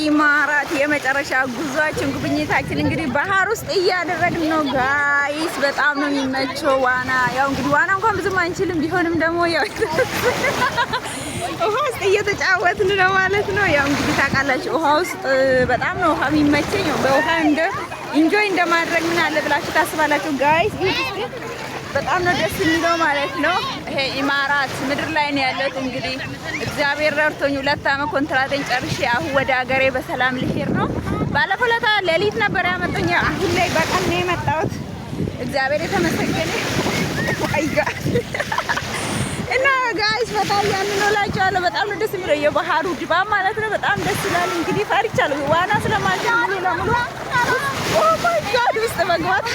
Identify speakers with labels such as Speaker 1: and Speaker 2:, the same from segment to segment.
Speaker 1: ኢማራት የመጨረሻ ጉዟችን ጉብኝታችን እንግዲህ ባህር ውስጥ እያደረግን ነው ጋይስ። በጣም ነው የሚመቸው ዋና። ያው እንግዲህ ዋና እንኳን ብዙም አንችልም፣ ቢሆንም ደግሞ ያው ውሃ ውስጥ እየተጫወትን ነው ማለት ነው። ያው እንግዲህ ታውቃላችሁ ውሃ ውስጥ በጣም ነው ውሃ የሚመቸኝ። በውሃ ኢንጆይ እንደማድረግ ምን አለ ብላችሁ ታስባላችሁ ጋይስ? በጣም ነው ደስ የሚለው ማለት ነው። ይሄ ኢማራት ምድር ላይ ነው ያለሁት። እንግዲህ እግዚአብሔር ረድቶኝ 2 ዓመት ኮንትራቴን ጨርሼ አሁን ወደ ሀገሬ በሰላም ልሄድ ነው። ባለፈው ዕለት ሌሊት ነበር ያመጡኝ። አሁን ላይ በቀን ነው የመጣሁት። እግዚአብሔር የተመሰገነ እና ጋይስ በጣም ያንን ነው እላቸዋለሁ። በጣም ነው ደስ የሚለው የባህሩ ድባብ ማለት ነው። በጣም ደስ ይላል። እንግዲህ ፈርቻለሁ ዋና ስለማልችል ሙሉ ለሙሉ ኦ ማይ ጋድ ውስጥ መግባት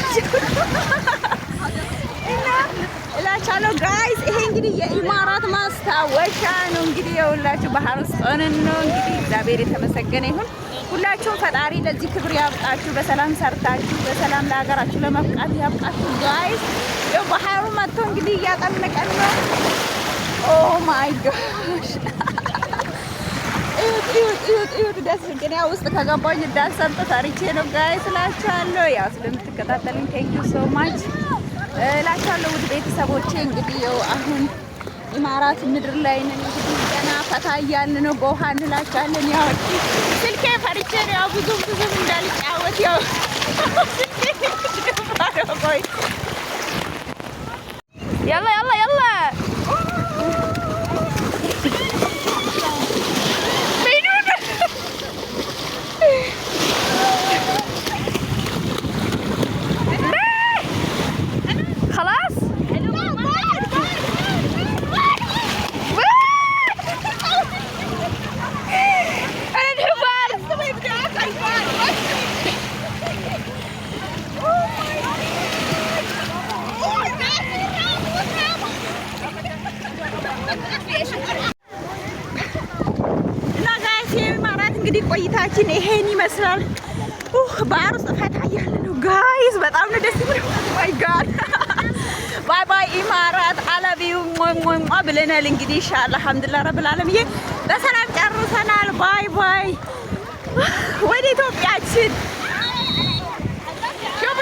Speaker 1: እላቻለሁ ጋይስ። ይሄ እንግዲህ የኢማራት ማስታወሻ ነው። እንግዲህ የሁላችሁ ባህር ውስጥ ሆነን ነው እንግዲህ። እግዚአብሔር የተመሰገነ ይሁን። ሁላችሁም ፈጣሪ ለዚህ ክብር ያብቃችሁ። በሰላም ሰርታችሁ በሰላም ለሀገራችሁ ለመብቃት ያብቃችሁ ጋይስ። ያው ባህሩ መጥቶ እንግዲህ እያጠመቀን ነው። ኦ ማይ ጋሽ እዩት ደስ ግን ያው ውስጥ ከገባኝ እንዳልሰምጥ ፈርቼ ነው ጋይስ እላቻለሁ። ያው ስለምትከታተሉኝ ቴንክ ዩ ሶ ማች እላቻለሁ ውድ ቤተሰቦቼ። እንግዲህ ያው አሁን ኢማራት ምድር ላይ ነን። እንግዲህ ገና ፈታ እያልን ነው በውሃ እንላቻለን። ያው ስልኬ ፈርቼ ነው ያው ብዙም እንዳልጫወት ያው ቆይ ያላ እንግዲህ ቆይታችን ይሄን ይመስላል። ባህር ውስጥ ፈታ እያለ ነው ጋይስ። በጣም ነው ደስ የሚለው። ማይ ጋድ ባይ ባይ ኢማራት አለቢው ሞይ ብለናል። እንግዲህ ኢንሻአላህ አልሐምዱሊላህ ረብል ዓለሚን በሰላም ጨርሰናል። ባይ ባይ ወደ ኢትዮጵያችን። ሹፉ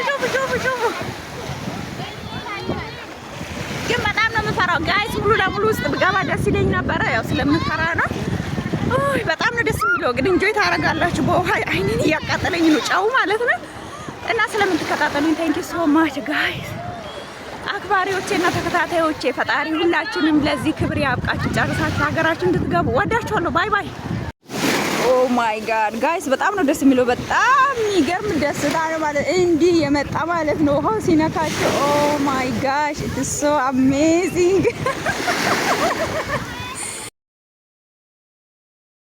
Speaker 1: ግን በጣም ነው የምፈራው ጋይስ። ሙሉ ለሙሉ ውስጥ ብገባ ደስ ይለኝ ነበረ። ያው ስለምፈራ ነው። በጣም ነው ደስ የሚለው። ግን እንጆይ ታደርጋላችሁ። በውሃ አይኔን እያቃጠለኝ ነው ጫው ማለት ነው። እና ስለምትከታተሉኝ ቴንክ ዩ ሶ ማች ጋይስ። አክባሪዎቼ እና ተከታታዮቼ ፈጣሪ ሁላችንም ለዚህ ክብር ያብቃችሁ። ጨርሳችሁ ሀገራችሁ እንድትገቡ ወዳችኋለሁ። ባይ ባይ። ኦ ማይ ጋድ ጋይስ በጣም ነው ደስ የሚለው። በጣም የሚገርም ደስታ ነው ማለት እንዲህ የመጣ ማለት ነው። ውሃው ሲነካቸው ኦ ማይ ጋሽ ኢትስ ሶ አሜዚንግ